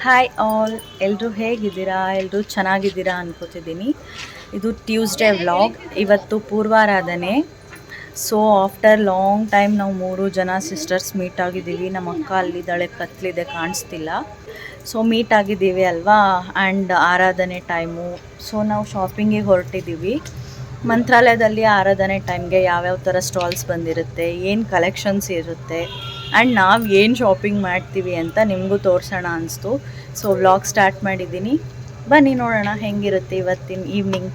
Hi all, ಎಲ್ಲರೂ ಹೇಗಿದ್ದೀರಾ? ಎಲ್ಲರೂ ಚೆನ್ನಾಗಿದ್ದೀರಾ ಅನ್ಕೋತಿದ್ದೀನಿ. ಇದು ಟ್ಯೂಸ್ಡೇ ವ್ಲಾಗ್. ಇವತ್ತು ಪೂರ್ವಾರಾಧನೆ. ಸೊ ಆಫ್ಟರ್ ಲಾಂಗ್ ಟೈಮ್ ನಾವು 3 ಜನ ಸಿಸ್ಟರ್ಸ್ ಮೀಟ್ ಆಗಿದ್ದೀವಿ. ನಮ್ಮ ಅಕ್ಕ ಅಲ್ಲಿದ್ದಾಳೆ, ಕತ್ಲಿದೆ, ಕಾಣಿಸ್ತಿಲ್ಲ. ಸೊ ಮೀಟ್ ಆಗಿದ್ದೀವಿ ಅಲ್ವಾ. ಆ್ಯಂಡ್ ಆರಾಧನೆ ಟೈಮು. ಸೊ ನಾವು ಶಾಪಿಂಗಿಗೆ ಹೊರಟಿದ್ದೀವಿ. ಮಂತ್ರಾಲಯದಲ್ಲಿ ಆರಾಧನೆ ಟೈಮ್ಗೆ ಯಾವ್ಯಾವ ಥರ ಸ್ಟಾಲ್ಸ್ ಬಂದಿರುತ್ತೆ, ಏನು ಕಲೆಕ್ಷನ್ಸ್ ಇರುತ್ತೆ, ಆ್ಯಂಡ್ ನಾವು ಏನು ಶಾಪಿಂಗ್ ಮಾಡ್ತೀವಿ ಅಂತ ನಿಮಗೂ ತೋರಿಸೋಣ ಅನಿಸ್ತು. ಸೊ ವ್ಲಾಗ್ ಸ್ಟಾರ್ಟ್ ಮಾಡಿದ್ದೀನಿ, ಬನ್ನಿ ನೋಡೋಣ ಹೆಂಗಿರುತ್ತೆ ಇವತ್ತಿನ ಈವ್ನಿಂಗ್.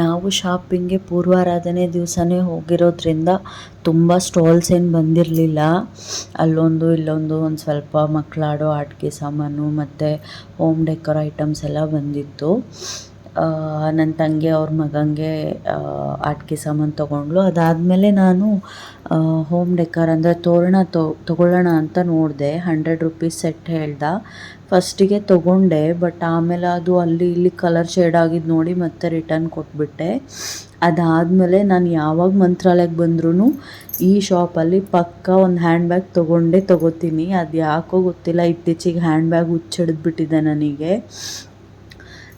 ನಾವು ಶಾಪಿಂಗ್ಗೆ ಪೂರ್ವಾರಾಧನೆ ದಿವಸನೇ ಹೋಗಿರೋದ್ರಿಂದ ತುಂಬ ಸ್ಟಾಲ್ಸ್ ಏನು ಬಂದಿರಲಿಲ್ಲ. ಅಲ್ಲೊಂದು ಇಲ್ಲೊಂದು ಒಂದು ಸ್ವಲ್ಪ ಮಕ್ಕಳಾಡೋ ಆಟಿಕೆ ಸಾಮಾನು ಮತ್ತು ಹೋಮ್ ಡೆಕೋರ್ ಐಟಮ್ಸ್ ಎಲ್ಲ ಬಂದಿತ್ತು. ನನ್ನ ತಂಗಿ ಅವ್ರ ಮಗನಿಗೆ ಆಟಿಕೆ ಸಾಮಾನು ತೊಗೊಂಡ್ಳು. ಅದಾದಮೇಲೆ ನಾನು ಹೋಮ್ ಡೆಕೋರ್ ಅಂದರೆ ತೋರಣ ತೊಗೊಳ್ಳೋಣ ಅಂತ ನೋಡಿದೆ. 100 ರೂಪೀಸ್ ಸೆಟ್ ಹೇಳ್ದ. ಫಸ್ಟಿಗೆ ತೊಗೊಂಡೆ, ಬಟ್ ಆಮೇಲೆ ಅದು ಅಲ್ಲಿ ಇಲ್ಲಿ ಕಲರ್ ಶೇಡ್ ಆಗಿದ್ದು ನೋಡಿ ಮತ್ತೆ ರಿಟರ್ನ್ ಕೊಟ್ಬಿಟ್ಟೆ. ಅದಾದಮೇಲೆ ನಾನು ಯಾವಾಗ ಮಂತ್ರಾಲಯಕ್ಕೆ ಬಂದ್ರೂ ಈ ಶಾಪಲ್ಲಿ ಪಕ್ಕ ಒಂದು ಹ್ಯಾಂಡ್ ಬ್ಯಾಗ್ ತೊಗೋತೀನಿ. ಅದು ಯಾಕೋ ಗೊತ್ತಿಲ್ಲ, ಇತ್ತೀಚೆಗೆ ಹ್ಯಾಂಡ್ ಬ್ಯಾಗ್ ಹುಚ್ಚಿಡಿದ್ಬಿಟ್ಟಿದೆ ನನಗೆ.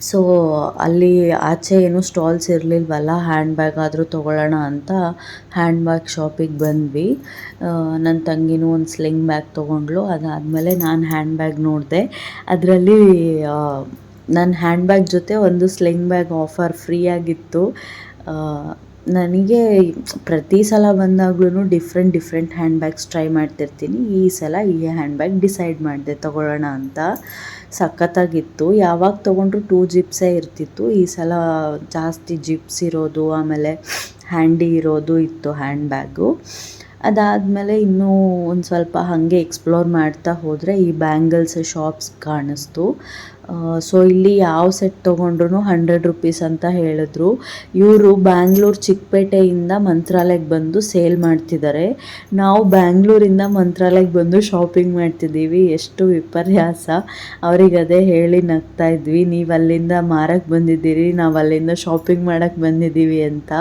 ಸೊ ಅಲ್ಲಿ ಆಚೆ ಏನು ಸ್ಟಾಲ್ಸ್ ಇರಲಿಲ್ವಲ್ಲ, ಹ್ಯಾಂಡ್ ಬ್ಯಾಗ್ ಆದರೂ ತೊಗೊಳ್ಳೋಣ ಅಂತ ಹ್ಯಾಂಡ್ ಬ್ಯಾಗ್ ಶಾಪಿಗೆ ಬಂದ್ವಿ. ನನ್ನ ತಂಗಿನೂ ಒಂದು ಸ್ಲಿಂಗ್ ಬ್ಯಾಗ್ ತೊಗೊಂಡ್ಳು. ಅದಾದಮೇಲೆ ನಾನು ಹ್ಯಾಂಡ್ ಬ್ಯಾಗ್ ನೋಡಿದೆ. ಅದರಲ್ಲಿ ನನ್ನ ಹ್ಯಾಂಡ್ ಬ್ಯಾಗ್ ಜೊತೆ ಒಂದು ಸ್ಲಿಂಗ್ ಬ್ಯಾಗ್ ಆಫರ್ ಫ್ರೀ ಆಗಿತ್ತು. ನನಗೆ ಪ್ರತಿ ಸಲ ಬಂದಾಗ್ಲೂ ಡಿಫ್ರೆಂಟ್ ಹ್ಯಾಂಡ್ ಬ್ಯಾಗ್ಸ್ ಟ್ರೈ ಮಾಡ್ತಿರ್ತೀನಿ. ಈ ಸಲ ಈ ಹ್ಯಾಂಡ್ ಬ್ಯಾಗ್ ಡಿಸೈಡ್ ಮಾಡಿದೆ ತೊಗೊಳ್ಳೋಣ ಅಂತ. ಸಖತ್ತಾಗಿತ್ತು. ಯಾವಾಗ ತೊಗೊಂಡ್ರು 2 ಜಿಪ್ಸೇ ಇರ್ತಿತ್ತು. ಈ ಸಲ ಜಾಸ್ತಿ ಜಿಪ್ಸ್ ಇರೋದು, ಆಮೇಲೆ ಹ್ಯಾಂಡಿ ಇರೋದು ಇತ್ತು ಹ್ಯಾಂಡ್ ಬ್ಯಾಗು. ಅದಾದಮೇಲೆ ಇನ್ನೂ ಒಂದು ಸ್ವಲ್ಪ ಹಾಗೆ ಎಕ್ಸ್ಪ್ಲೋರ್ ಮಾಡ್ತಾ ಹೋದರೆ ಈ ಬ್ಯಾಂಗಲ್ಸ್ ಶಾಪ್ಸ್ ಕಾಣಿಸ್ತು. ಸೊ ಇಲ್ಲಿ ಯಾವ ಸೆಟ್ ತೊಗೊಂಡ್ರು 100 ರೂಪೀಸ್ ಅಂತ ಹೇಳಿದ್ರು. ಇವರು ಬ್ಯಾಂಗ್ಳೂರು ಚಿಕ್ಕಪೇಟೆಯಿಂದ ಮಂತ್ರಾಲಯಕ್ಕೆ ಬಂದು ಸೇಲ್ ಮಾಡ್ತಿದ್ದಾರೆ. ನಾವು ಬ್ಯಾಂಗ್ಳೂರಿಂದ ಮಂತ್ರಾಲಯಕ್ಕೆ ಬಂದು ಶಾಪಿಂಗ್ ಮಾಡ್ತಿದ್ದೀವಿ. ಎಷ್ಟು ವಿಪರ್ಯಾಸ. ಅವ್ರಿಗೆ ಅದೇ ಹೇಳಿ ನಗ್ತಾ ಇದ್ವಿ, ನೀವು ಅಲ್ಲಿಂದ ಮಾರಕ್ಕೆ ಬಂದಿದ್ದೀರಿ, ನಾವು ಅಲ್ಲಿಂದ ಶಾಪಿಂಗ್ ಮಾಡೋಕ್ಕೆ ಬಂದಿದ್ದೀವಿ ಅಂತ.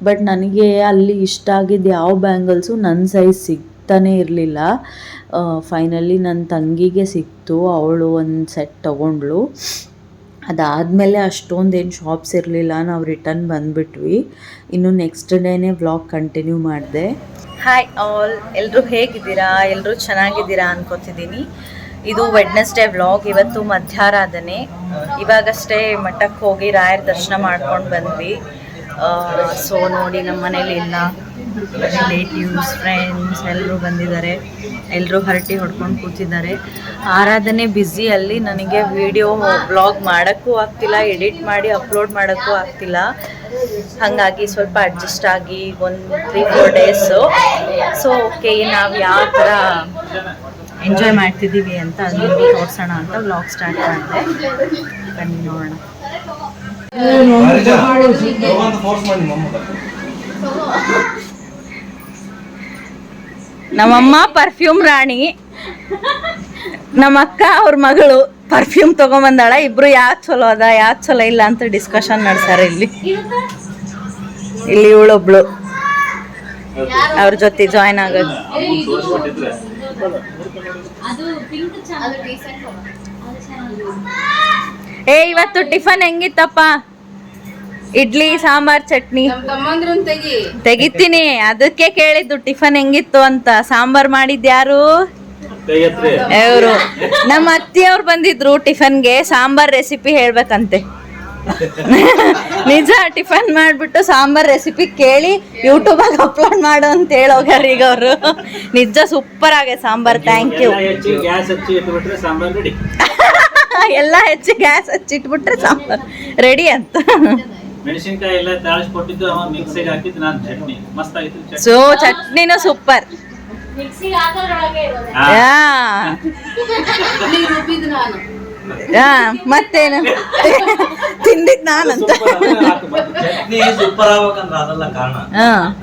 ಬಟ್ ನನಗೆ ಅಲ್ಲಿ ಇಷ್ಟ ಆಗಿದ್ದು ಯಾವ ಬ್ಯಾಂಗಲ್ಸು ನನ್ನ ಸೈಜ್ ಸಿಗ್ತಾನೆ ಇರಲಿಲ್ಲ. ಫೈನಲಿ ನನ್ನ ತಂಗಿಗೆ ಸಿಕ್ತು, ಅವಳು ಒಂದು ಸೆಟ್ ತೊಗೊಂಡ್ಳು. ಅದಾದಮೇಲೆ ಅಷ್ಟೊಂದೇನು ಶಾಪ್ಸ್ ಇರಲಿಲ್ಲ, ನಾವು ರಿಟರ್ನ್ ಬಂದುಬಿಟ್ವಿ. ಇನ್ನು ನೆಕ್ಸ್ಟ್ ಡೇನೇ ವ್ಲಾಗ್ ಕಂಟಿನ್ಯೂ ಮಾಡಿದೆ. ಹಾಯ್ ಆಲ್, ಎಲ್ಲರೂ ಹೇಗಿದ್ದೀರಾ? ಎಲ್ಲರೂ ಚೆನ್ನಾಗಿದ್ದೀರಾ ಅನ್ಕೋತಿದ್ದೀನಿ. ಇದು ವೆಡ್ನೆಸ್ಡೇ ವ್ಲಾಗ್. ಇವತ್ತು ಮಧ್ಯಾರಾಧನೆ. ಇವಾಗಷ್ಟೇ ಮಠಕ್ಕೆ ಹೋಗಿ ರಾಯರ ದರ್ಶನ ಮಾಡ್ಕೊಂಡು ಬಂದ್ವಿ. ಸೊ ನೋಡಿ, ನಮ್ಮ ಮನೇಲಿ ಎಲ್ಲ ರಿಲೇಟಿವ್ಸ್, ಫ್ರೆಂಡ್ಸ್ ಎಲ್ಲರೂ ಬಂದಿದ್ದಾರೆ. ಎಲ್ಲರೂ ಹರಟಿ ಹೊಡ್ಕೊಂಡು ಕೂತಿದ್ದಾರೆ. ಆರಾಧನೆ ಬ್ಯುಸಿಯಲ್ಲಿ ನನಗೆ ವಿಡಿಯೋ ವ್ಲಾಗ್ ಮಾಡೋಕ್ಕೂ ಆಗ್ತಿಲ್ಲ, ಎಡಿಟ್ ಮಾಡಿ ಅಪ್ಲೋಡ್ ಮಾಡೋಕ್ಕೂ ಆಗ್ತಿಲ್ಲ. ಹಾಗಾಗಿ ಸ್ವಲ್ಪ ಅಡ್ಜಸ್ಟ್ ಆಗಿ ಒಂದು 3-4 ಡೇಸು. ಸೊ ಓಕೆ, ನಾವು ಯಾವ ಥರ ಎಂಜಾಯ್ ಮಾಡ್ತಿದ್ದೀವಿ ಅಂತ ಅದನ್ನು ತೋರಿಸೋಣ ಅಂತ ವ್ಲಾಗ್ ಸ್ಟಾರ್ಟ್ ಮಾಡಿದೆ. ಬನ್ನಿ ನೋಡೋಣ. ನಮ್ಮಮ್ಮ ಪರ್ಫ್ಯೂಮ್ ರಾಣಿ, ನಮ್ಮ ಅಕ್ಕ ಅವ್ರ ಮಗಳು ಪರ್ಫ್ಯೂಮ್ ತೊಗೊಂಬಂದಾಳ. ಇಬ್ರು ಯಾಕೆ ಚಲೋ ಅದ ಯಾಕೆ ಚಲೋ ಇಲ್ಲ ಅಂತ ಡಿಸ್ಕಷನ್ ನಡೆಸ್ತಾರೆ ಇಲ್ಲಿ. ಇವಳೊಬ್ಳು ಅವ್ರ ಜೊತೆ ಜಾಯ್ನ್ ಆಗೋದು. ಇವತ್ತು ಟಿಫನ್ ಹೆಂಗಿತ್ತಪ್ಪ? ಇಡ್ಲಿ, ಸಾಂಬಾರ್, ಚಟ್ನಿ. ತೆಗಿತೀನಿ, ಅದಕ್ಕೆ ಕೇಳಿದ್ದು ಟಿಫನ್ ಹೆಂಗಿತ್ತು ಅಂತ. ಸಾಂಬಾರ್ ಮಾಡಿದ್ಯಾರು? ಅವರು ನಮ್ಮ ಅತ್ತಿಯವ್ರು ಬಂದಿದ್ರು ಟಿಫನ್ಗೆ. ಸಾಂಬಾರ್ ರೆಸಿಪಿ ಹೇಳ್ಬೇಕಂತೆ. ನಿಜ, ಟಿಫನ್ ಮಾಡಿಬಿಟ್ಟು ಸಾಂಬಾರ್ ರೆಸಿಪಿ ಕೇಳಿ ಯೂಟ್ಯೂಬಾಗ ಅಪ್ಲೋಡ್ ಮಾಡು ಅಂತ ಹೇಳೋಗ್ಯಾರ ಈಗ ಅವರು. ನಿಜ ಸೂಪರ್ ಆಗಿದೆ ಸಾಂಬಾರ್. Thank you. ಎಲ್ಲ ಹೆಚ್ಚು ಗ್ಯಾಸ್ ಹಚ್ಚಿಟ್ಬಿಟ್ರೆ ಸಾಂಬಾರ್ ರೆಡಿ ಅಂತ. ಮೆಣಸಿನಕಾಯಿ ಎಲ್ಲ ತಾಳಿಸ್ಕೊಟ್ಟಿದ್ದು ಅವ ಮಿಕ್ಸಿಗೆ ಹಾಕಿದ್ದು ನಾನು ಚಟ್ನಿ ಮಸ್ತ್ ಆಗಿತ್ತು. ಸೊ ಚಟ್ನಿನೂ ಸೂಪರ್. ಮತ್ತೇನು ತಿಂದಿದ್ ನಾನಂತ. ಚಟ್ನಿ ಸೂಪರ್ ಆಗ್ಬೇಕಂದ್ರ ಅದೆಲ್ಲ ಕಾರಣ.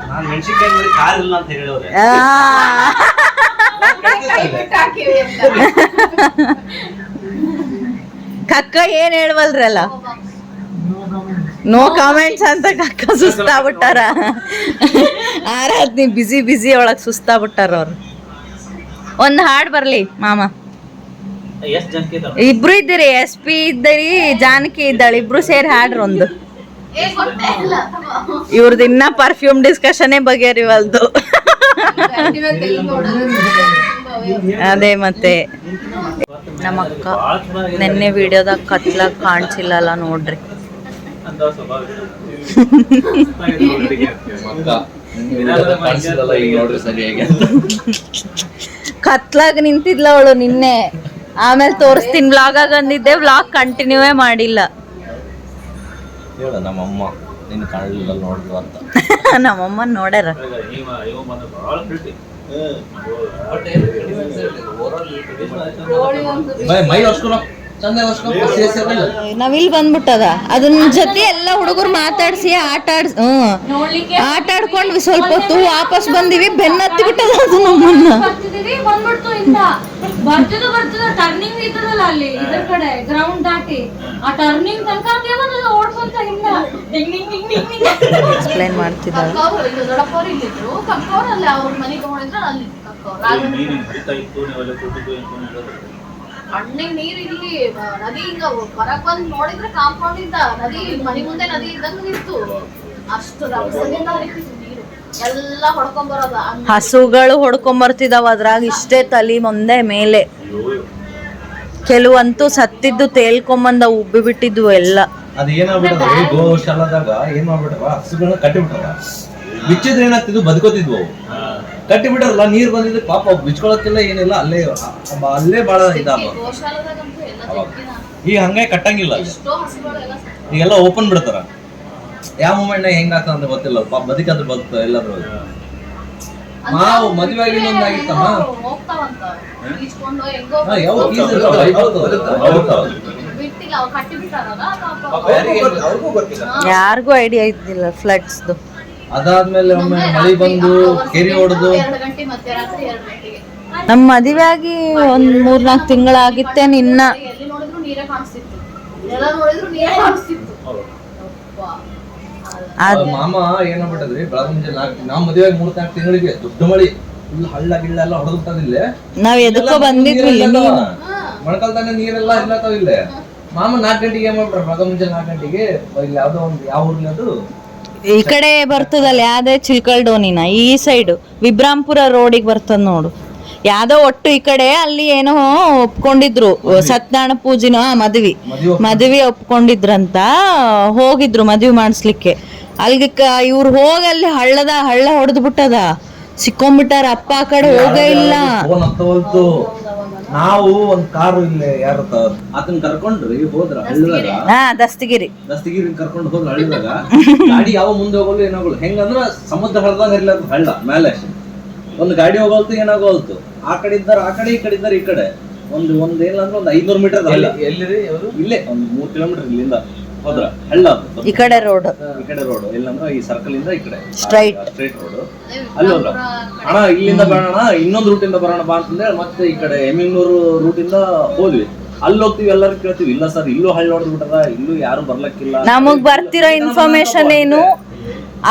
ನಾನು ಮೆಣಸಿನಕಾಯಿ ನೋಡಿ ಖಾರ ಇಲ್ಲ ಅಂತ ಹೇಳಿವ್ರೆ. ಕಕ್ಕ ಏನ್ ಹೇಳ್ವಲ್ರಲ್ಲ, ನೋ ಕಾಮೆಂಟ್ಸ್ ಅಂತ ಕಕ್ಕ ಸುಸ್ತಾಗ್ಬಿಟ್ಟಾರ. ಆರಾಧ್ನಿ ಬಿಸಿ ಒಳಗೆ ಸುಸ್ತಾಗ್ಬಿಟ್ಟಾರ ಅವ್ರು. ಒಂದು ಹಾಡು ಬರಲಿ ಮಾಮ. ಎಷ್ಟ್ ಜನಕ್ಕೆ ಇದಾವ? ಇಬ್ರು ಇದ್ದೀರಿ, SP ಇದ್ದೀರಿ, ಜಾನಕಿ ಇದ್ದಾಳೆ, ಇಬ್ರು ಸೇರಿ ಹಾಡ್ರಿ ಒಂದು. ಇವ್ರದ್ದು ಇನ್ನ ಪರ್ಫ್ಯೂಮ್ ಡಿಸ್ಕಷನ್ ಬಗೆಹರಿವಲ್ದು. ಅದೇ ಮತ್ತೆ ನಮ್ಮ ಅಕ್ಕ ನೆನ್ನೆ ವಿಡಿಯೋದಾಗ ಕತ್ಲಾಗ ಕಾಣಿಸಿಲ್ಲಲ್ಲ ನೋಡ್ರಿ. ಕತ್ಲಾಗ ನಿಂತಿದ್ಲ ಅವಳು ನಿನ್ನೆ, ಆಮೇಲೆ ತೋರಿಸ್ತೀನಿ ವ್ಲಾಗಾಗ ಅಂದಿದ್ದೆ, ವ್ಲಾಗ್ ಕಂಟಿನ್ಯೂವೇ ಮಾಡಿಲ್ಲ. ನಮ್ಮಮ್ಮ ನಿನ್ನ ಕಾಣಲಿಲ್ಲ ನೋಡಿದ್ವು ಅಂತ. ನಮ್ಮಮ್ಮ ನೋಡ್ಯಾರ. ಮೈ ಹೊಸ್ಕೊಳ ಚಂದ ನಾವಿಲ್ಲಿ ಬಂದ್ಬಿಟ್ಟದ ಅದನ್ನ ಜೊತೆ ಎಲ್ಲ ಹುಡುಗರು ಮಾತಾಡ್ಸಿ ಆಟ ಆಡ್ಕೊಂಡು ಸ್ವಲ್ಪ ಹೊತ್ತು ವಾಪಸ್ ಬಂದಿವಿ. ಬೆನ್ನತ್ತಿ ಬಿಟ್ಟದ ಅದು ನಮ್ಮನ್ನ. ಟರ್ನಿಂಗ್ ಇದ್ದದಲ್ಲ ಅಲ್ಲಿ ಇದ್ರ ಕಡೆ ಗ್ರೌಂಡ್ ದಾಟಿ ಆ ಟರ್ನಿಂಗ್ ತನಕ ಓಡ್ಕೊಂತ ಎಕ್ಸ್ಪ್ಲೈನ್ ಮಾಡ್ತಿದ್ದಾರೆ. ಹಣ್ಣಿಗೆ ನೀರ್ ಇಲ್ಲಿ ನದಿ ಹಿಂಗ ಹೊರಗ್ ಬಂದ್ ನೋಡಿದ್ರೆ ಕಾಂಪೌಂಡ್ ಇಂದ ನದಿ ಮನಿ ಮುಂದೆ ನದಿ ಇದ್ದಂಗ ಇತ್ತು. ಅಷ್ಟು ರಭಸದಿಂದ ಹರಿತಿತ್ತು ನೀರು, ಎಲ್ಲ ಹೊಡ್ಕೊಂಡ್ ಬರೋದ. ಹಸುಗಳು ಹೊಡ್ಕೊಂಡ್ ಬರ್ತಿದಾವ ಅದ್ರಾಗ ಇಷ್ಟೇ ತಲಿ ಮುಂದೆ ಮೇಲೆ. ಕೆಲವಂತೂ ಸತ್ತಿದ್ದು ತೇಲ್ಕೊಂಬಂದ ಉಬ್ಬಿ ಬಿಟ್ಟಿದ್ವು ಎಲ್ಲ. ಅದ ಏನಾಗ್ಬಿಟ್ಟದ ಗೋಶಾಲದಾಗ ಏನ್ ಮಾಡ್ಬಿಟ್ಟವ, ಹಸುಗಳನ್ನ ಕಟ್ಟಿಬಿಟ್ಟವ. ಬಿಚ್ಚಿದ್ರೆ ಏನಾಗ್ತಿದ್ವು, ಬದುಕೋತಿದ್ವು. ಕಟ್ಟಿ ಬಿಟ್ರಲ್ಲ, ನೀರ್ ಬಂದಿದ್ದು ಪಾಪ ಬಿಚ್ಕೊಳಕ್ಕೆಲ್ಲ ಏನಿಲ್ಲ, ಅಲ್ಲೇ ಬಾಳ ಇದಾವ. ಈಗ ಹಂಗೆ ಕಟ್ಟಂಗಿಲ್ಲ, ಈಗೆಲ್ಲ ಓಪನ್ ಬಿಡ್ತಾರ. ಯಾವ ಮೂಮೆಂಟ್ ನಾಗ ಹೆಂಗ ಆಗ್ತದ ಅಂತ ಗೊತ್ತಿಲ್ಲ. ಪಾಪ ಬದುಕಾದ್ರೆ ಬದುಕ ಎಲ್ಲಾದ್ರು. ಮಾವು ಮದುವೆ ಆಗಿ ಒಂದಾಗಿತ್ತಮ್ಮ, ಯಾರಿಗೂ ಐಡಿಯಾ ಇದ್ದಿಲ್ಲ ಫ್ಲಡ್ಸ್ದು. ಅದಾದ್ಮೇಲೆ ಒಮ್ಮೆ ಮಳಿ ಬಂದು ಕೆರೆ ಹೊಡೆದು. ನಮ್ಮ ಮದುವೆ ಆಗಿ ಒಂದ್ 3-4 ತಿಂಗಳಾಗಿತ್ತೇನ್ ಇನ್ನ. ಮಾಮ ಏನಾಗ್ಬಿಟ್ಟದ್ರಿ, ಬೆಳಗ್ಗೆ ಮುಂಜಾನೆ ನಾವ್ ಮದುವೆ ಆಗಿ 3-4 ತಿಂಗಳಿಗೆ ದೊಡ್ಡ ಮಳಿ, ಫುಲ್ ಹಳ್ಳ ಗಿಳ್ಳ ಎಲ್ಲ ಹೊಡೆದಿಲ್ಲ. ನಾವ್ ಎದಕ್ಕೋ ಬಂದಿದ್ವಿ, ಮೊಳಕಾಲ್ತಾನೆ ನೀರೆಲ್ಲ ಇರ್ಲತ್ತಾವ ಇಲ್ಲೇ. ಮಾಮ 4 ಗಂಟೆಗೆ ಏನ್ ಮಾಡ್ಬಿಟ್ರ, ಬೆಳಗ್ಗೆ ಮುಂಜಾನೆ 4 ಗಂಟೆಗೆ ಇಲ್ಲಿ ಯಾವ್ದೋ ಒಂದು ಯಾವ ಊರ್ಲಿ ಅದು ಈ ಕಡೆ ಬರ್ತದಲ್ಲ, ಯಾವ್ದೇ ಚಿಲ್ಕಲ್ಡೋನಿನ ಈ ಸೈಡು ವಿಬ್ರಾಂಪುರ ರೋಡಿಗೆ ಬರ್ತದ ನೋಡು. ಯಾವ್ದೋ ಒಟ್ಟು ಈ ಕಡೆ ಅಲ್ಲಿ ಏನೋ ಒಪ್ಕೊಂಡಿದ್ರು, ಸತ್ಯನಾರಾಯಣ ಪೂಜಿನ ಮದ್ವಿ ಒಪ್ಕೊಂಡಿದ್ರಂತ. ಹೋಗಿದ್ರು ಮದ್ವಿ ಮಾಡಿಸ್ಲಿಕ್ಕೆ. ಅಲ್ಲಿಗೆ ಇವ್ರು ಹೋಗಿ ಅಲ್ಲಿ ಹಳ್ಳ ಹೊಡೆದ್ ಬಿಟ್ಟದ, ಸಿಕ್ಕೊಂಡ್ಬಿಟ್ಟಾರ. ಅಪ್ಪ ಆ ಕಡೆ ಹೋಗೇ ಇಲ್ಲ. ನಾವು ಒಂದ್ ಕಾರು ಇಲ್ಲೇ ಯಾರ ಅದನ್ನ ಕರ್ಕೊಂಡ್ರಿ ಹೋದ್ರ ಹಳ್ಳದಾಗ. ದಸ್ತಗಿರಿ ಕರ್ಕೊಂಡು ಹೋದ್ರ ಹಳ್ಳದಾಗ. ಗಾಡಿ ಯಾವ ಮುಂದೆ ಹೋಗಲು ಏನಾಗಲ್ಲ. ಹೆಂಗಂದ್ರ ಸಮುದ್ರ ಹಳ್ಳದಾಗ ಇರ್ಲಾರ ಹಳ್ಳ ಮೇಲೆ ಒಂದು ಗಾಡಿ ಹೋಗಲ್ತು ಏನಾಗೋಲ್ತು. ಆ ಕಡೆ ಇದ್ದಾರ ಆ ಕಡೆ, ಈ ಕಡೆ ಇದ್ದಾರ ಈ ಕಡೆ. ಒಂದ್ ಏನಿಲ್ಲ ಅಂದ್ರೆ 500 ಮೀಟರ್ ಎಲ್ಲಿರಿ ಇಲ್ಲೇ ಒಂದ್ 3 ಕಿಲೋಮೀಟರ್ ಇಲ್ಲಿಂದ ಹೋದ್ರ ಹಳ್ಳ. ಈ ಕಡೆ ರೋಡ್ ಇಲ್ಲಂದ್ರ ಈ ಸರ್ಕಲ್ ಇಂದ ಈ ಕಡೆ ಸ್ಟ್ರೈಟ್ ರೋಡ್. ಅಲ್ಲಿ ಹೋದ್ರ ಅಣ್ಣ ಇಲ್ಲಿಂದ ಬರೋಣ, ಇನ್ನೊಂದು ರೂಟ್ ಇಂದ ಬರೋಣ ಬಾ ಅಂತಂದ್ರೆ ಮತ್ತೆ ಈ ಕಡೆ ಎಮ್ಮಿಂಗ್ನೂರು ರೂಟ್ ಇಂದ ಹೋದ್ವಿ. ಅಲ್ಲಿ ಹೋಗ್ತಿವಿ, ಎಲ್ಲರೂ ಕೇಳ್ತೀವಿ, ಇಲ್ಲ ಸರ್ ಇಲ್ಲೂ ಹಳ್ಳ ಹೊಡೆದ್ ಬಿಟ್ಟದ, ಇಲ್ಲೂ ಯಾರು ಬರ್ಲಕ್ಕಿಲ್ಲ. ನಮಗ್ ಬರ್ತಿರೋ ಇನ್ಫಾರ್ಮೇಶನ್ ಏನು,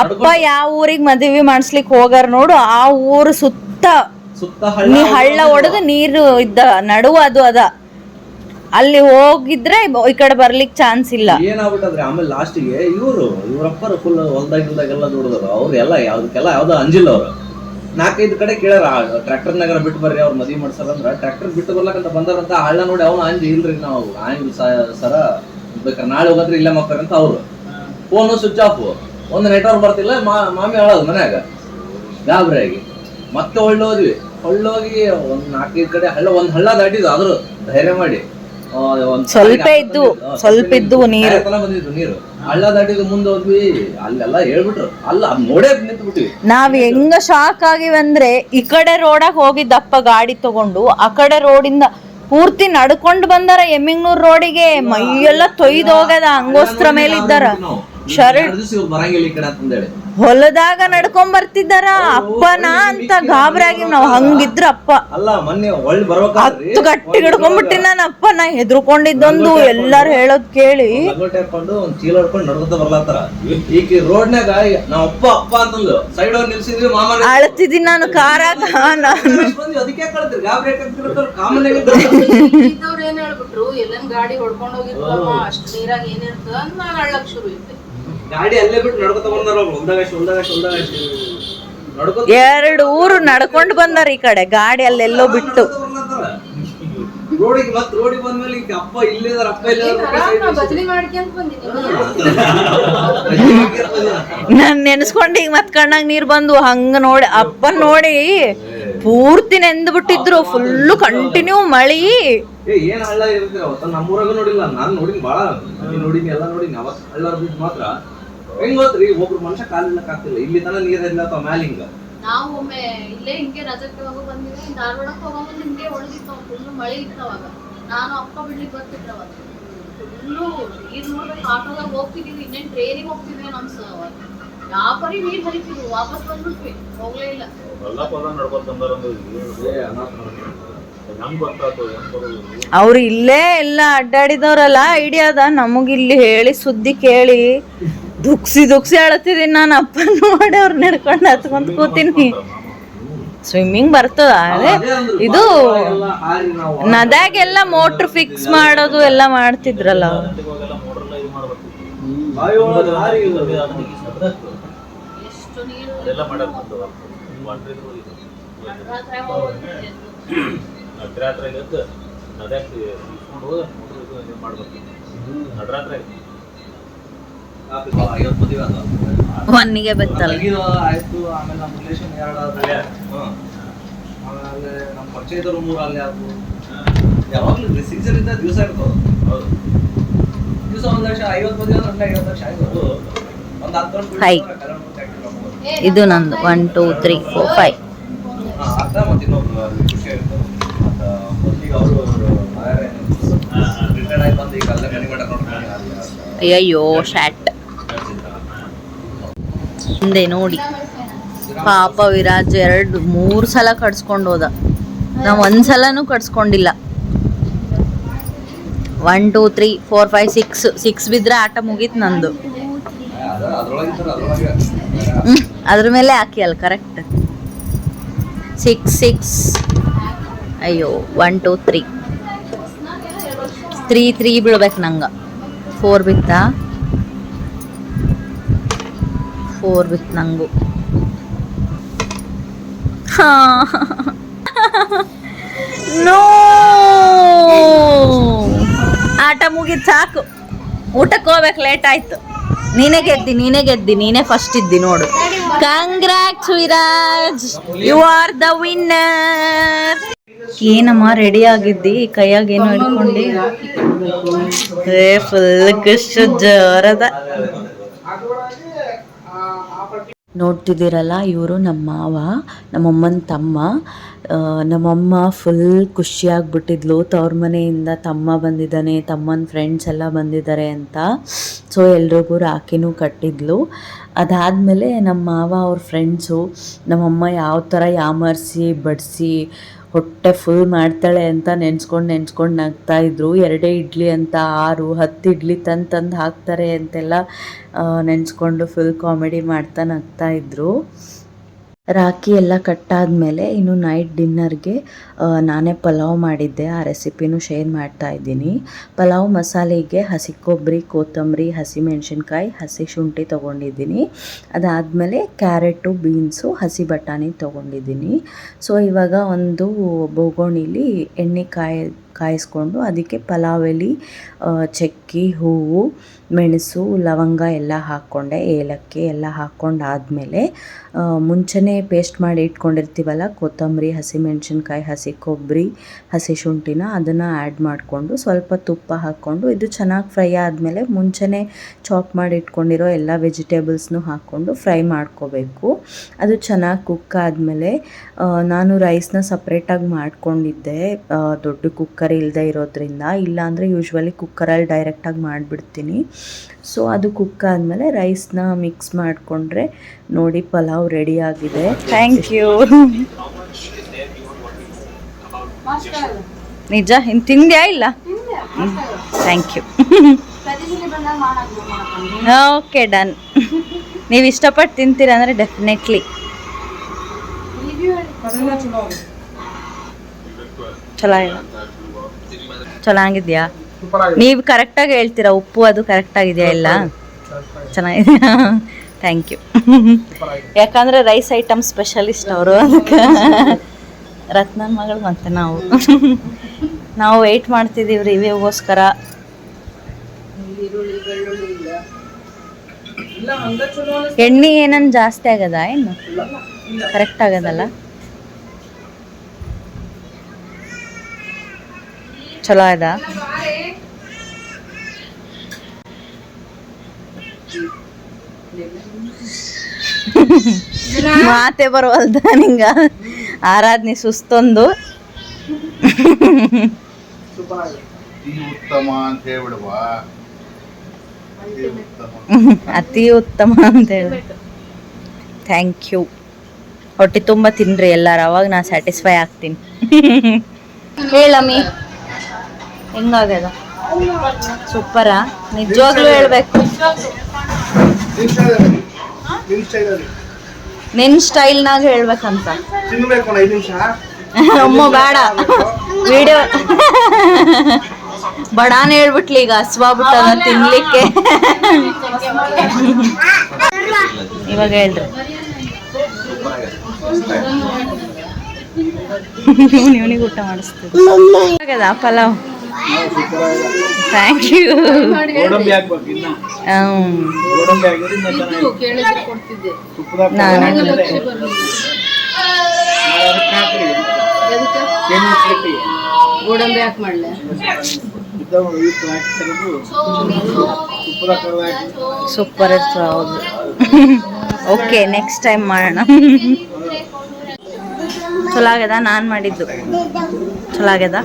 ಅಪ್ಪ ಯಾವ ಊರಿಗೆ ಮದುವೆ ಮಾಡಿಸ್ಲಿಕ್ಕೆ ಹೋಗಾರ ನೋಡು, ಆ ಊರು ಸುತ್ತ ಹಳ್ಳ ಹೊಡೆದು ನೀರು ಇದ್ದ ನಡುವ ಅದು ಅದ. ಅಲ್ಲಿ ಹೋಗಿದ್ರೆ ಈ ಕಡೆ ಬರ್ಲಿಕ್ಕೆ ಚಾನ್ಸ್ ಇಲ್ಲ. ಏನಾಗ್ಬಿಟ್ಟದ್ರಿ ಆಮೇಲೆ ಲಾಸ್ಟಿಗೆ ಇವ್ರಪ್ಪರು ಫುಲ್ ಹೊಲ್ದಾಗೆಲ್ಲ ನೋಡಿದ್ರು. ಅವ್ರು ಎಲ್ಲ ಯಾವ್ದೋ ಅಂಜಿಲ್ಲ. ಅವ್ರು 4-5 ಕಡೆ ಕೇಳ್ಯಾರ, ಟ್ರ್ಯಾಕ್ಟರ್ ನಗರ ಬಿಟ್ಟು ಬರ್ರಿ ಅವ್ರು ಮದ್ವಿ ಮಾಡ್ಸಾರಂದ್ರ. ಟ್ರ್ಯಾಕ್ಟರ್ ಬಿಟ್ಟು ಬರ್ಲಕ್ಕಂತ ಬಂದಾರಂತ. ಹಳ್ಳ ನೋಡಿ ಅವ್ನು ಅಂಜಿ, ಇಲ್ರಿ ನಾವು ಆಂಗಿಲ್ ಸರ ಬೇಕಾರೆ ನಾಳೆ ಹೋಗಂದ್ರೆ ಇಲ್ಲೇ ಮಕ್ಕಾರಂತ. ಅವ್ರು ಫೋನು ಸ್ವಿಚ್ ಆಫ್, ಒಂದು ನೆಟ್ವರ್ಕ್ ಬರ್ತಿಲ್ಲ. ಮಾಮಿ ಹೇಳೋದು ಮನ್ಯಾಗ ಗಾಬರಿ ಆಗಿ ಮತ್ತೆ ಹೊಳ್ಳೋದ್ವಿ. ಒಂದ್ 4-5 ಕಡೆ ಹಳ್ಳ, ಒಂದ್ ಹಳ್ಳ ದಾಟಿದ್ವು. ಆದ್ರೂ ಧೈರ್ಯ ಮಾಡಿ ಸ್ವಲ್ಪ ಇದ್ದು ನೀರು ಬಂದಿತ್ತು. ನೀರು ಹಳ್ಳ ದಾಟಿದ್ದು ಮುಂದೆ ಹೋದ್ವಿ. ಅಲ್ಲೆಲ್ಲ ಹೇಳ್ಬಿಟ್ರು, ಅಲ್ಲ ನೋಡೇ ನಿಂತು ಬಿಟ್ವಿ. ನಾವ್ ಹೆಂಗ ಶಾಕ್ ಆಗಿವಿ ಅಂದ್ರೆ, ಈ ಕಡೆ ರೋಡಾಗ ಹೋಗಿದ್ದಪ್ಪ ಗಾಡಿ ತಗೊಂಡು, ಆ ಕಡೆ ರೋಡಿಂದ ಪೂರ್ತಿ ನಡ್ಕೊಂಡು ಬಂದಾರ ಎಮ್ಮಿಂಗ್ನೂರ್ ರೋಡಿಗೆ. ಮೈಯೆಲ್ಲ ತೊಯ್ದು ಹೋಗದ, ಅಂಗೋಸ್ತ್ರ ಮೇಲೆ ಇದ್ದಾರ. ಬರಂಗಿಲ್ಲ ಈ ಕಡೆ ಅಂತಂದೇಳಿ ಹೊಲದಾಗ ನಡ್ಕೊಂಡ್ ಬರ್ತಿದ್ದಾರ ಅಪ್ಪನ ಅಂತ ಗಾಬರಿಯಾಗಿ ನಾವ್ ಹಂಗಿದ್ರ ಅಪ್ಪ ಅಲ್ಲ ಮೊನ್ನೆ ಒಳ್ಳೆ ಬರ್ಬೇಕಾದ್ರಿ ಹತ್ತು ಗಟ್ಟಿ ಹಿಡ್ಕೊಂಡ್ಬಿಟ್ಟಿ ನಾನು ಅಪ್ಪ ನಾ ಹೆದರ್ಕೊಂಡಿದ್ದೊಂದು ಎಲ್ಲಾರು ಹೇಳೋದ್ ಕೇಳಿ ಲಗೋಟೆ ಹಾಕೊಂಡು ಒಂದ್ ಚೀಲ ಹಿಡ್ಕೊಂಡು ನಡ್ಕೊತ ಬರ್ಲಾತಾರ ಈಗ ರೋಡ್ನಾಗ ನಾವ್ ಅಪ್ಪ ಅಂತಂದು ಸೈಡ್ ಅವ್ರು ನಿಲ್ಸಿದ್ವಿ ಮಾಮನ ಅಳ್ತಿದ್ದೀನಿ ನಾನು ಕಾರಾಗ ಅದಕ್ಕೆ ಕಳ್ತೀರಿ ಗಾಬರಿ ಕಾಮನ್ ಇದ್ದವ್ರು ಏನ್ ಹೇಳ್ಬಿಟ್ರು ಎಲ್ಲನ್ ಗಾಡಿ ಹೊಡ್ಕೊಂಡ್ ಹೋಗಿರ್ತಾವ ಅಷ್ಟ್ ನೀರಾಗ ಏನಿರ್ತದ ಅಂತ ನಾನ್ ಅಳ್ಳಕ್ ಶುರು ಇದ್ದೆ. ಗಾಡಿ ಅಲ್ಲೇ ಬಿಟ್ಟು ನಡ್ಕೊತ ಬಂದಾರ ನಡ್ಕೊತ 2 ಊರು ನಡ್ಕೊಂಡ್ ಬಂದಾರ ಈ ಕಡೆ ಗಾಡಿ ಅಲ್ಲೆಲ್ಲೋ ಬಿಟ್ಟು ರೋಡಿಗೆ ಮತ್ ರೋಡಿಗೆ ಬಂದ್ಮೇಲೆ ಈಗ ಅಪ್ಪ ಇಲ್ಲಿದಾರ ಅಪ್ಪ ನಾ ಬದಲಿ ಮಾಡ್ಕೊಂತ ಬಂದಿನಿ ನಾನ್ ನೆನ್ಸ್ಕೊಂಡ್ ಈಗ ಮತ್ ಕಣ್ಣಾಗ ನೀರ್ ಬಂದು ಹಂಗ ನೋಡಿ ಅಪ್ಪ ನೋಡಿ ಪೂರ್ತಿ ನೆಂದ್ ಬಿಟ್ಟಿದ್ರು ಫುಲ್ಲು ಕಂಟಿನ್ಯೂ ಮಳಿ. ಏನ್ ಹಳ್ಳ ಇರ್ತೀರ ಅವತ್ತ ನಮ್ಮೂರಾಗ ನೋಡಿಲ್ಲ ನಾನ್ ನೋಡಿನಿ ಬಾಳ ನೋಡಿನಿ ಎಲ್ಲ ನೋಡಿನಿ ಅವತ್ ಹಳ್ಳ ಬಿಟ್ಟು ಮಾತ್ರ ಹೆಂಗ್ ಗೊತ್ತ್ರಿ ಒಬ್ರು ಮನುಷ್ಯ ಕಾಲಿಲ್ಲಕ್ ಆಗ್ತಿಲ್ಲ ಇಲ್ಲಿ ತನ ನೀರಿಲ್ಲ ಅಥವಾ ಮ್ಯಾಲ ಹಿಂಗ ನಾವು ಒಮ್ಮೆ ಇಲ್ಲೇ ಹಿಂಗೆ ರಜಕ್ಕೆ ಹೋಗೋ ಬಂದಿವಿ ಧಾರವಾಡಕ್ಕೆ ಹೋಗೋದು ಹಿಂಗೆ ಹೊಡೆದಿತ್ತು ಫುಲ್ಲು ಮಳೆ ಇತ್ತವಾಗ ನಾನು ಅಪ್ಪ ಬಿಡ್ಲಿಕ್ಕೆ ಬರ್ತಿದ್ದೆ ಅವಾಗ ಫುಲ್ಲು ನೀರ್ ನೋಡ್ಬೇಕು ಆಟೋದಾಗ ಹೋಗ್ತಿದೀವಿ ಇನ್ನೇನ್ ಟ್ರೈನಿಗೆ ಹೋಗ್ತಿದ್ವಿ ಅನ್ಸವ ಯಾವ ಪರಿ ನೀರ್ ಹರಿತಿದ್ವಿ ವಾಪಸ್ ಬಂದ್ಬಿಟ್ವಿ ಹೋಗ್ಲೇ ಇಲ್ಲ ಅವ್ರು ಇಲ್ಲೇ ಎಲ್ಲ ಅಡ್ಡಾಡಿದವ್ರಲ್ಲ ಐಡಿಯಾ ಅದ ನಮಗಿಲ್ಲಿ ಹೇಳಿ ಸುದ್ದಿ ಕೇಳಿ ದುಕ್ಸಿ ಅಳತಿದೀನಿ ನಾನು ಅಪ್ಪ ನೋಡಿ ಅವ್ರು ನಡ್ಕೊಂಡು ಹತ್ಕೊಂತ ಕೂತೀನಿ. ಸ್ವಿಮ್ಮಿಂಗ್ ಬರ್ತದ ಅದೇ ಇದು ನದಾಗೆಲ್ಲ ಮೋಟ್ರ್ ಫಿಕ್ಸ್ ಮಾಡೋದು ಎಲ್ಲ ಮಾಡ್ತಿದ್ರಲ್ಲ ಎಷ್ಟು ನೀರು ಒನ್ನಿಗೆ ಬತ್ತಲ್ಲ ಆಯ್ತು ಆಮೇಲೆ ನಮ್ಮ ರಿಲೇಷನ್ ಆಮೇಲೆ ನಮ್ಮ ಪರಿಚಯದವ್ರು ಮೂರು ಅಲ್ಲಿ ಆದ್ರು ಯಾವಾಗ್ಲೂ ಸೀಸನ್ ಇದ್ದ ದಿವಸ ಇರ್ತದ ದಿವಸ 1 ಲಕ್ಷ 50 ಮದುವೆ ಅಂದ್ರೆ 50 ಲಕ್ಷ ಆಯ್ತು ಒಂದ್ 10 ವರ್ಷ ಇದು ನಂದು 1 2 3 4 5 ಅರ್ಧ ಮತ್ತೆ ಇನ್ನೊಬ್ರು ಖುಷಿ ಆಗಿರ್ತದೆ ಮತ್ತೆ ಮೊದಲಿಗೆ ಅವರು ರಿಟೈರ್ಡ್ ಆಗಿ ಬಂದು ಈಗ ಅಲ್ಲೇ ಮನೆ ಮಠ ನೋಡ್ಕೊಂಡು ಅಯ್ಯೋ ಶಾಟ್ ಹಿಂದೆ ನೋಡಿ ಪಾಪ ವಿರಾಜ್ 2-3 ಸಲ ಕಟ್ಸ್ಕೊಂಡು ಹೋದ. ನಾವು ಒಂದ್ಸಲನೂ ಕಟ್ಸ್ಕೊಂಡಿಲ್ಲ. 1 2 3 4 5 6 ಬಿದ್ರೆ ಆಟ ಮುಗೀತು ನಂದು. ಅದ್ರ ಮೇಲೆ ಹಾಕಿ ಅಲ್ಲ ಕರೆಕ್ಟ್ 6 ಅಯ್ಯೋ 1 2 3 ಬೀಳ್ಬೇಕು ನಂಗೆ. 4 ಬಿತ್ತಾ 4 ಬಿತ್ತು ನಂಗು. ನೋ ಆಟ ಮುಗಿದ್ ಸಾಕು, ಊಟಕ್ಕೆ ಹೋಗ್ಬೇಕು, ಲೇಟ್ ಆಯ್ತು. ನೀನೇ ಗೆದ್ದಿ, ನೀನೇ ಫಸ್ಟ್ ಇದ್ದಿ ನೋಡು. Congrats Viraj, you are the winner. ಏನಮ್ಮ ರೆಡಿ ಆಗಿದ್ದಿ, ಕೈಯಾಗ ಏನೋ ಹಿಡ್ಕೊಂಡಿ? ಫುಲ್ ಖುಷಿ ಜೋರದ. ನೋಡ್ತಿದ್ದೀರಲ್ಲ, ಇವರು ನಮ್ಮ ಮಾವ, ನಮ್ಮಮ್ಮನ ತಮ್ಮ. ನಮ್ಮಮ್ಮ ಫುಲ್ ಖುಷಿಯಾಗ್ಬಿಟ್ಟಿದ್ಲು, ತವ್ರ ಮನೆಯಿಂದ ತಮ್ಮ ಬಂದಿದ್ದಾನೆ, ತಮ್ಮನ ಫ್ರೆಂಡ್ಸ್ ಎಲ್ಲ ಬಂದಿದ್ದಾರೆ ಅಂತ. ಸೊ ಎಲ್ರಿಗೂ ರಾಖಿನೂ ಕಟ್ಟಿದ್ಲು. ಅದಾದಮೇಲೆ ನಮ್ಮ ಮಾವ ಅವ್ರ ಫ್ರೆಂಡ್ಸು ನಮ್ಮಮ್ಮ ಯಾವ ಥರ ಯಾಮರ್ಸಿ ಬಡಿಸಿ ಹೊಟ್ಟೆ ಫುಲ್ ಮಾಡ್ತಾಳೆ ಅಂತ ನೆನ್ಸ್ಕೊಂಡು ನಗ್ತಾಯಿದ್ರು. 2 ಇಡ್ಲಿ ಅಂತ 6-10 ಇಡ್ಲಿ ತಂದು ಹಾಕ್ತಾರೆ ಅಂತೆಲ್ಲ ನೆನೆಸ್ಕೊಂಡು ಫುಲ್ ಕಾಮಿಡಿ ಮಾಡ್ತಾ ನಗ್ತಾಯಿದ್ರು. ರಾಖಿ ಎಲ್ಲ ಕಟ್ಟಾದಮೇಲೆ ಇನ್ನು ನೈಟ್ ಡಿನ್ನರ್ಗೆ ನಾನೇ ಪಲಾವ್ ಮಾಡಿದ್ದೆ. ಆ ರೆಸಿಪಿನೂ ಶೇರ್ ಮಾಡ್ತಾ ಇದ್ದೀನಿ. ಪಲಾವ್ ಮಸಾಲೆಗೆ ಹಸಿ ಕೊಬ್ಬರಿ, ಕೊತ್ತಂಬರಿ, ಹಸಿಮೆಣ್ಸಿನ್ಕಾಯಿ, ಹಸಿ ಶುಂಠಿ ತೊಗೊಂಡಿದ್ದೀನಿ. ಅದಾದಮೇಲೆ ಕ್ಯಾರೆಟು, ಬೀನ್ಸು, ಹಸಿ ಬಟಾಣಿ ತೊಗೊಂಡಿದ್ದೀನಿ. ಸೊ ಇವಾಗ ಒಂದು ಬೋಗೋಣಿಲಿ ಎಣ್ಣೆ ಕಾಯಿಸ್ಕೊಂಡು ಅದಕ್ಕೆ ಪಲಾವ್ ಎಲೆ, ಚಕ್ಕಿ, ಹೂವು, ಮೆಣಸು, ಲವಂಗ ಎಲ್ಲ ಹಾಕ್ಕೊಂಡೆ, ಏಲಕ್ಕಿ ಎಲ್ಲ ಹಾಕ್ಕೊಂಡಾದಮೇಲೆ ಮುಂಚೆನೇ ಪೇಸ್ಟ್ ಮಾಡಿ ಇಟ್ಕೊಂಡಿರ್ತೀವಲ್ಲ ಕೊತ್ತಂಬರಿ, ಹಸಿಮೆಣ್ಸಿನ್ಕಾಯಿ, ಹಸಿ ಕೊಬ್ಬರಿ, ಹಸಿ ಶುಂಠಿನ ಅದನ್ನು ಆ್ಯಡ್ ಮಾಡಿಕೊಂಡು ಸ್ವಲ್ಪ ತುಪ್ಪ ಹಾಕ್ಕೊಂಡು ಇದು ಚೆನ್ನಾಗಿ ಫ್ರೈ ಆದಮೇಲೆ ಮುಂಚೆನೇ ಚಾಪ್ ಮಾಡಿ ಇಟ್ಕೊಂಡಿರೋ ಎಲ್ಲ ವೆಜಿಟೇಬಲ್ಸ್ನೂ ಹಾಕ್ಕೊಂಡು ಫ್ರೈ ಮಾಡ್ಕೋಬೇಕು. ಅದು ಚೆನ್ನಾಗಿ ಕುಕ್ ಆದಮೇಲೆ ನಾನು ರೈಸ್ನ ಸಪ್ರೇಟಾಗಿ ಮಾಡ್ಕೊಂಡಿದ್ದೆ ದೊಡ್ಡ ಕುಕ್ಕರ್ ಕುಕ್ಕರ್ ಇಲ್ಲದೆ ಇರೋದ್ರಿಂದ. ಇಲ್ಲಾಂದರೆ ಯೂಶ್ವಲಿ ಕುಕ್ಕರಲ್ಲಿ ಡೈರೆಕ್ಟಾಗಿ ಮಾಡಿಬಿಡ್ತೀನಿ. ಸೊ ಅದು ಕುಕ್ ಆದಮೇಲೆ ರೈಸ್ನ ಮಿಕ್ಸ್ ಮಾಡಿಕೊಂಡ್ರೆ ನೋಡಿ ಪಲಾವ್ ರೆಡಿ ಆಗಿದೆ. Thank you. ನಿಜ ಇನ್ನು ತಿಂದ್ಯಾ ಇಲ್ಲ? Thank you. Okay done. ನೀವು ಇಷ್ಟಪಟ್ಟು ತಿಂತೀರ ಅಂದರೆ ಡೆಫಿನೆಟ್ಲಿ. ಚೆನ್ನಾಗಿದ್ಯಾ? ನೀವು ಕರೆಕ್ಟಾಗಿ ಹೇಳ್ತೀರಾ ಉಪ್ಪು ಅದು ಕರೆಕ್ಟಾಗಿದೆಯಾ ಇಲ್ಲ? ಚೆನ್ನಾಗಿದೆಯಾ? Thank you. ಯಾಕಂದರೆ ರೈಸ್ ಐಟಮ್ ಸ್ಪೆಷಲಿಸ್ಟ್ ಅವರು, ಅದಕ್ಕೆ ರತ್ನನ್ ಮಗಳು ಮತ್ತೆ ನಾವು ವೆಯ್ಟ್ ಮಾಡ್ತಿದ್ದೀವಿ ರಿವ್ಯೂಗೋಸ್ಕರ. ಎಣ್ಣೆ ಏನನ್ ಜಾಸ್ತಿ ಆಗದ ಏನು ಕರೆಕ್ಟ್ ಆಗದಲ್ಲ? ಚಲೋ ಅದ. ಮಾತೆ ಬರವಲ್ದ ನಿಂಗ. ಆರಾಧನೆ ಸುಸ್ತೊಂದು ಉತ್ತಮ ಅಂತ ಹೇಳ್ಬಿಡುವ. ಅತಿ ಉತ್ತಮ ಅಂತ ಹೇಳಿ. Thank you. ಹೊಟ್ಟೆ ತುಂಬ ತಿನ್ರಿ ಎಲ್ಲಾರು, ಅವಾಗ ನಾ ಸ್ಯಾಟಿಸ್ಫೈ ಆಗ್ತೀನಿ. ಹೇಳಮ್ಮಿ ಹೆಂಗಾಗ್ಯದ? ಸೂಪರಾ? ನಿಜವಾಗ್ಲೂ ಹೇಳ್ಬೇಕು, ನಿನ್ ಸ್ಟೈಲ್ನಾಗ ಹೇಳ್ಬೇಕಂತ. ಅಮ್ಮ ಬೇಡ, ವಿಡಿಯೋ ಬಡಾನ್ ಹೇಳ್ಬಿಟ್ಲಿ ಈಗ ಹಸ್ವಾಗ್ಬಿಟ್ಟದ ತಿನ್ಲಿಕ್ಕೆ. ಇವಾಗ ಹೇಳ್ರಿ. ಇವನಿಗೆ ಊಟ ಮಾಡಿಸ್ತೀವಿ. ಪಲಾವ್. Thank you. ಗೋಡಂಬಿ ಹಾಕಿ ಮಾಡ್ಲೆ ಸೂಪರ್ ಇರ್ತದೆ. ಹೌದು. ಓಕೆ, ನೆಕ್ಸ್ಟ್ ಟೈಮ್ ಮಾಡೋಣ. ಚಲೋ ಆಗ್ಯದ? ನಾನು ಮಾಡಿದ್ದು ಚಲೋ ಆಗ್ಯದ?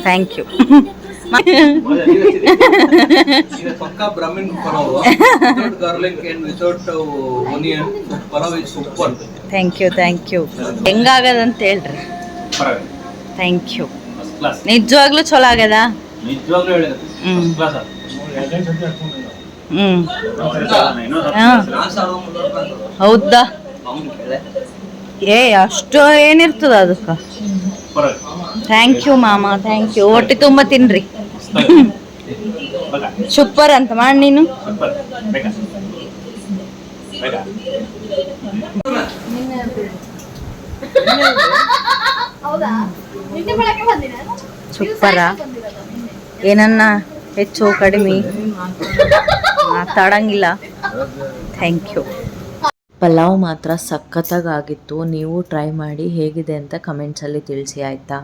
Thank you. ಪಕ್ಕಾ ಬ್ರಾಹ್ಮಣ pulao, without garlic and without onion pulao is super. Thank you, thank you. ಹೆಂಗಾಗದಂತ ಹೇಳ್ರಿ. Thank you. ನಿಜವಾಗ್ಲೂ ಚಲೋ ಆಗ್ಯದ? ನಿಜವಾಗ್ಲೂ ಹೇಳಿದೆ. ಹೌದಾ? ಏ ಅಷ್ಟು ಏನಿರ್ತದ ಅದಕ್ಕೆ? ಥ್ಯಾಂಕ್ ಯು ಮಾಮ, ಥ್ಯಾಂಕ್ ಯು. ಹೊಟ್ಟೆ ತುಂಬ ತಿನ್ರಿ. ಸೂಪರ್ ಅಂತ ಮಾಡಿ ನೀನು. ಸೂಪರಾ? ಏನನ್ನ ಹೆಚ್ಚು ಕಡಿಮೆ ಮಾತಾಡಂಗಿಲ್ಲ. Thank you. ಪಲಾವ್ ಮಾತ್ರ ಸಖತ್ತಾಗಿತ್ತು. ನೀವು ಟ್ರೈ ಮಾಡಿ ಹೇಗಿದೆ ಅಂತ ಕಮೆಂಟ್ಸಲ್ಲಿ ತಿಳಿಸಿ ಆಯಿತಾ?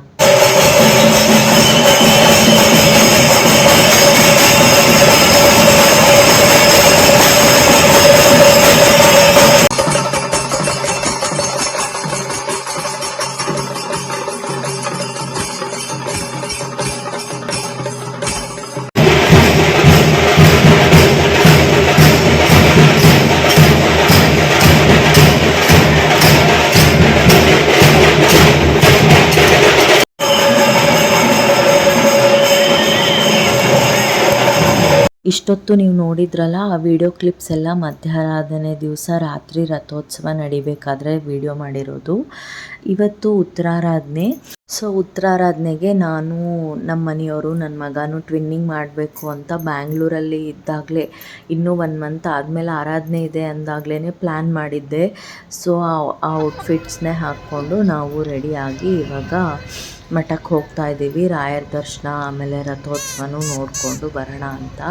ಇಷ್ಟೊತ್ತು ನೀವು ನೋಡಿದ್ರಲ್ಲ ಆ ವಿಡಿಯೋ ಕ್ಲಿಪ್ಸ್ ಎಲ್ಲ ಮಧ್ಯಾರಾಧನೆ ದಿವಸ ರಾತ್ರಿ ರಥೋತ್ಸವ ನಡಿಬೇಕಾದ್ರೆ ವಿಡಿಯೋ ಮಾಡಿರೋದು. ಇವತ್ತು ಉತ್ತರಾರಾಧನೆ. ಸೊ ಉತ್ತರಾರಾಧನೆಗೆ ನಾನು ನಮ್ಮ ಮನೆಯವರು ನನ್ನ ಮಗನೂ ಟ್ವಿನ್ನಿಂಗ್ ಮಾಡಬೇಕು ಅಂತ ಬ್ಯಾಂಗ್ಳೂರಲ್ಲಿ ಇದ್ದಾಗಲೇ, ಇನ್ನೂ 1 ಮಂತ್ ಆದಮೇಲೆ ಆರಾಧನೆ ಇದೆ ಅಂದಾಗಲೇ ಪ್ಲ್ಯಾನ್ ಮಾಡಿದ್ದೆ. ಸೊ ಆ ಔಟ್ಫಿಟ್ಸ್ನೇ ಹಾಕ್ಕೊಂಡು ನಾವು ರೆಡಿಯಾಗಿ ಇವಾಗ ಮಠಕ್ಕೆ ಹೋಗ್ತಾ ಇದ್ದೀವಿ. ರಾಯರ ದರ್ಶನ ಆಮೇಲೆ ರಥೋತ್ಸವನೂ ನೋಡಿಕೊಂಡು ಬರೋಣ ಅಂತ.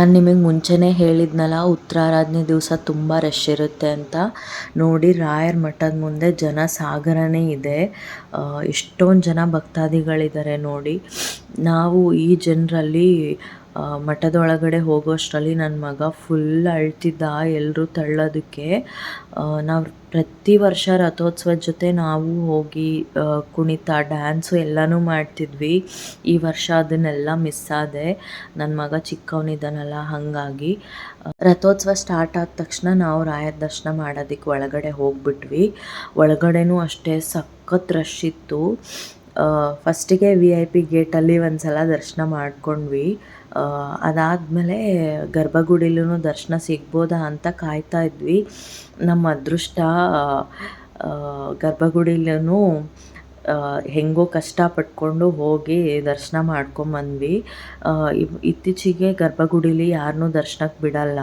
ನಾನು ನಿಮಗೆ ಮುಂಚೆನೇ ಹೇಳಿದ್ನಲ್ಲ ಉತ್ತರಾರಾಧನೆ ದಿವಸ ತುಂಬ ರಶ್ ಇರುತ್ತೆ ಅಂತ. ನೋಡಿ ರಾಯರ ಮಠದ ಮುಂದೆ ಜನ ಸಾಗರನೇ ಇದೆ. ಎಷ್ಟೊಂದು ಜನ ಭಕ್ತಾದಿಗಳಿದ್ದಾರೆ ನೋಡಿ. ನಾವು ಈ ಜನರಲ್ಲಿ ಮಠದೊಳಗಡೆ ಹೋಗೋಷ್ಟರಲ್ಲಿ ನನ್ನ ಮಗ ಫುಲ್ ಅಳ್ತಿದ್ದ ಎಲ್ಲರೂ ತಳ್ಳೋದಕ್ಕೆ. ನಾವು ಪ್ರತಿ ವರ್ಷ ರಥೋತ್ಸವದ ಜೊತೆ ನಾವು ಹೋಗಿ ಕುಣಿತ ಡ್ಯಾನ್ಸು ಎಲ್ಲನೂ ಮಾಡ್ತಿದ್ವಿ. ಈ ವರ್ಷ ಅದನ್ನೆಲ್ಲ ಮಿಸ್ ಆದೆ, ನನ್ನ ಮಗ ಚಿಕ್ಕವನಿದ್ದಾನಲ್ಲ ಹಾಗಾಗಿ. ರಥೋತ್ಸವ ಸ್ಟಾರ್ಟ್ ಆದ ತಕ್ಷಣ ನಾವು ರಾಯರ ದರ್ಶನ ಮಾಡೋದಕ್ಕೆ ಒಳಗಡೆ ಹೋಗ್ಬಿಟ್ವಿ. ಒಳಗಡೆನೂ ಅಷ್ಟೇ ಸಖತ್ ರಶ್ ಇತ್ತು. ಫಸ್ಟಿಗೆ VIP ಗೇಟಲ್ಲಿ ಒಂದು ಸಲ ದರ್ಶನ ಮಾಡ್ಕೊಂಡ್ವಿ. ಅದಾದಮೇಲೆ ಗರ್ಭಗುಡಿಲೂ ದರ್ಶನ ಸಿಗ್ಬೋದಾ ಅಂತ ಕಾಯ್ತಾ ಇದ್ವಿ. ನಮ್ಮ ಅದೃಷ್ಟ ಗರ್ಭಗುಡಿಲೂ ಹೆಂಗೋ ಕಷ್ಟಪಟ್ಕೊಂಡು ಹೋಗಿ ದರ್ಶನ ಮಾಡ್ಕೊಂಬಂದ್ವಿ. ಇತ್ತೀಚೆಗೆ ಗರ್ಭಗುಡಿಲಿ ಯಾರನ್ನೂ ದರ್ಶನಕ್ಕೆ ಬಿಡಲ್ಲ.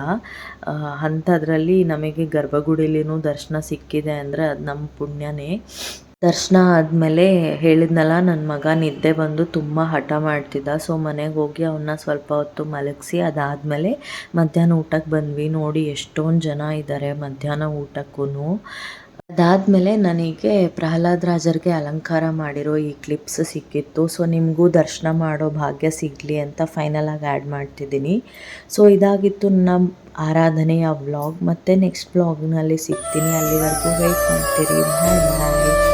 ಅಂಥದ್ರಲ್ಲಿ ನಮಗೆ ಗರ್ಭಗುಡಿಲಿನೂ ದರ್ಶನ ಸಿಕ್ಕಿದೆ ಅಂದರೆ ಅದು ನಮ್ಮ ಪುಣ್ಯನೇ. ದರ್ಶನ ಆದಮೇಲೆ ಹೇಳಿದ್ನಲ್ಲ, ನನ್ನ ಮಗ ನಿದ್ದೆ ಬಂದು ತುಂಬ ಹಠ ಮಾಡ್ತಿದ್ದ. ಸೊ ಮನೆಗೆ ಹೋಗಿ ಅವನ್ನ ಸ್ವಲ್ಪ ಹೊತ್ತು ಮಲಗಿಸಿ ಅದಾದಮೇಲೆ ಮಧ್ಯಾಹ್ನ ಊಟಕ್ಕೆ ಬಂದ್ವಿ. ನೋಡಿ ಎಷ್ಟೊಂದು ಜನ ಇದ್ದಾರೆ ಮಧ್ಯಾಹ್ನ ಊಟಕ್ಕೂ. ಅದಾದಮೇಲೆ ನನಗೆ ಪ್ರಹ್ಲಾದ್ ರಾಜರಿಗೆ ಅಲಂಕಾರ ಮಾಡಿರೋ ಈ ಕ್ಲಿಪ್ಸ್ ಸಿಕ್ಕಿತ್ತು. ಸೊ ನಿಮಗೂ ದರ್ಶನ ಮಾಡೋ ಭಾಗ್ಯ ಸಿಗಲಿ ಅಂತ ಫೈನಲಾಗಿ ಆ್ಯಡ್ ಮಾಡ್ತಿದ್ದೀನಿ. ಸೊ ಇದಾಗಿತ್ತು ನಮ್ಮ ಆರಾಧನೆಯ ವ್ಲಾಗ್. ಮತ್ತು ನೆಕ್ಸ್ಟ್ ವ್ಲಾಗ್ನಲ್ಲಿ ಸಿಗ್ತೀನಿ. ಅಲ್ಲಿವರೆಗೂ ವೆಯ್ಟ್ ಮಾಡ್ತೀರಿ. ಬಾಯ್ ಬಾಯ್.